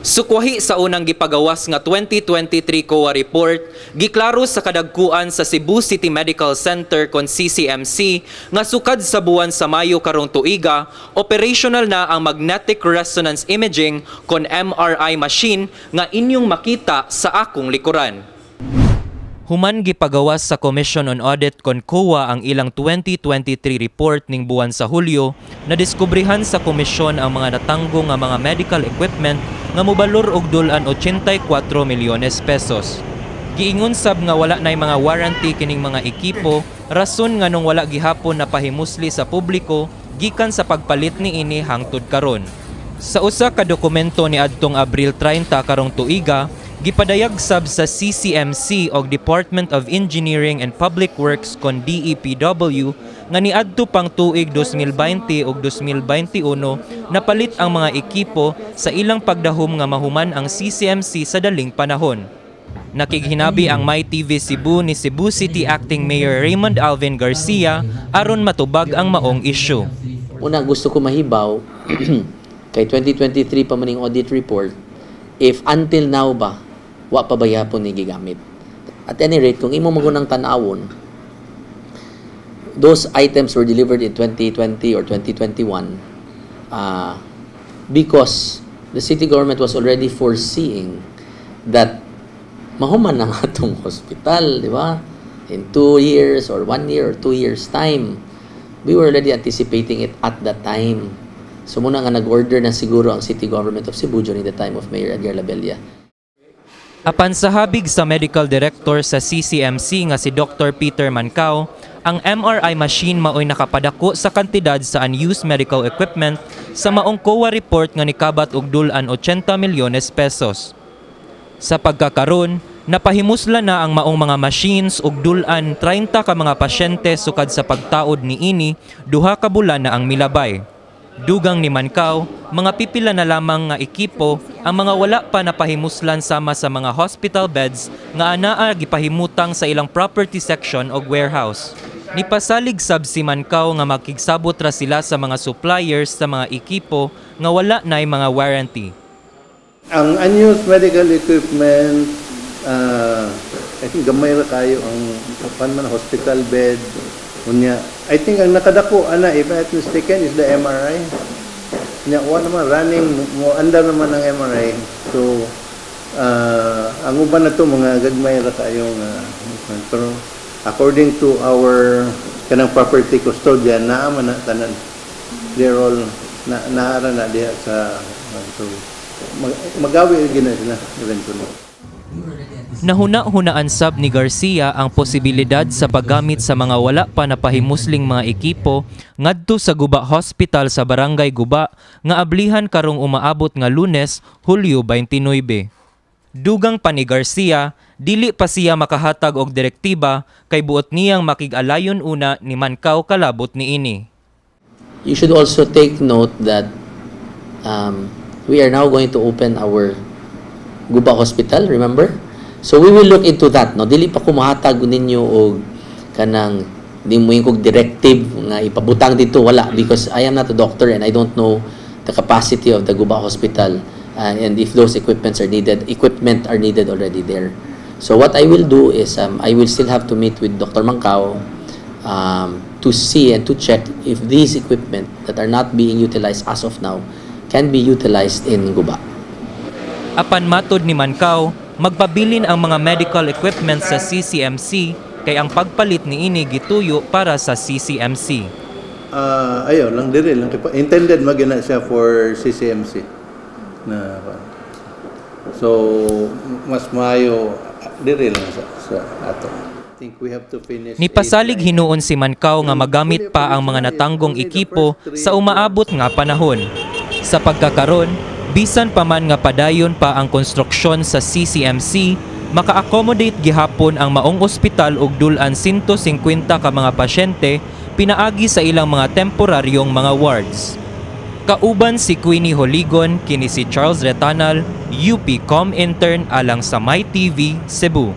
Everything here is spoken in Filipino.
Sukwahi sa unang gipagawas nga 2023 COA report, giklaro sa kadagkuan sa Cebu City Medical Center kon CCMC nga sukad sa buwan sa Mayo karong tuiga, operational na ang magnetic resonance imaging kon MRI machine nga inyong makita sa akong likuran. Human gipagawas sa Commission on Audit kon COA ang ilang 2023 report ning buwan sa Hulyo, nadiskubrihan sa komisyon ang mga natanggong nga mga medical equipment nga mobalor og dulan 84 milyones pesos. Giingon sab nga wala nay mga warranty kining mga ekipo, rason nga nung wala gihapon na pahimusli sa publiko gikan sa pagpalit niini hangtod karon. Sa usa ka dokumento ni adtong Abril 30 karong tuiga, gipadayag sab sa CCMC og Department of Engineering and Public Works kon DEPW nga niadto pang tuig 2020 ug 2021 napalit ang mga ekipo sa ilang pagdahom nga mahuman ang CCMC sa daling panahon. Nakighinabi ang MyTV Cebu ni Cebu City Acting Mayor Raymond Alvin Garcia aron matubag ang maong issue. Una, gusto ko mahibaw kay 2023 pa maning audit report if until now ba wa pa ba yapon ni gigamit. At any rate, kung imo magunang tanawon, those items were delivered in 2020 or 2021 because the city government was already foreseeing that mahuman na nga itong hospital, di ba? In 2 years or 1 year or 2 years time. We were already anticipating it at that time. So muna nga nag-order na siguro ang city government of Cebu during the time of Mayor Edgar Labella. Apan sa habig sa medical director sa CCMC nga si Dr. Peter Mancao, ang MRI machine maoy nakapadako sa kantidad sa unused medical equipment sa maong COA report nga nikabat og dulan 80 milyones pesos. Sa pagkakaron, napahimusla na ang maong mga machines ug dulan 30 ka mga pasyente sukad sa pagtaod niini, duha ka bulan na ang milabay. Dugang ni Mancao, mga pipila na lamang nga ekipo ang mga wala pa napahimuslan sama sa mga hospital beds nga anaa gipahimutang sa ilang property section o warehouse. Nipasalig sab si Mancao nga makigsabot ra sila sa mga suppliers sa mga ekipo nga wala nay mga warranty. Ang unused medical equipment, I think gamay ra kayo ang hospital bed. Unya, I think ang nakadako ana, if I'm not mistaken, is the MRI. Unya, naman running mo under naman ang MRI. So ang uban na to mga gagmay ra kayong pero according to our kanang property custodian naa man na tanan. They're all naara na diha sa so magawi gina sila eventually. Nahuna-hunaan sab ni Garcia ang posibilidad sa paggamit sa mga wala pa napahimusling mga ekipo ngadto sa Guba Hospital sa Barangay Guba nga ablihan karong umaabot nga Lunes, Hulyo 29. Dugang pa ni Garcia, dili pa siya makahatag og direktiba kay buot niyang makig-alayon una ni Mancao kalabot niini. You should also take note that we are now going to open our Guba Hospital, remember? So we will look into that, no? Dili pa ko mahatag ninyo og kanang di mo yung directive nga ipabutang dito, wala, because I am not a doctor and I don't know the capacity of the Guba Hospital and if those equipment are needed already there. So what I will do is I will still have to meet with Dr. Mancao to see and to check if these equipment that are not being utilized as of now can be utilized in Guba. Apan matod ni Mancao, magpabilin ang mga medical equipment sa CCMC kay ang pagpalit niini gituyo para sa CCMC. Ayo lang diri lang intended magina siya for CCMC na so mas maayo diri lang sa ato. I think we have to finish. Nipasalig hinuon si Mancao nga magamit pa ang mga natanggong ekipo sa umaabot nga panahon. Sa pagkakaron, bisan pa man nga padayon pa ang konstruksyon sa CCMC, maka-accommodate gihapon ang maong ospital og dulan 150 ka mga pasyente pinaagi sa ilang mga temporaryong mga wards. Kauban si Queenie Holigon, kini si Charles Retanal, UP Com Intern alang sa MyTV Cebu.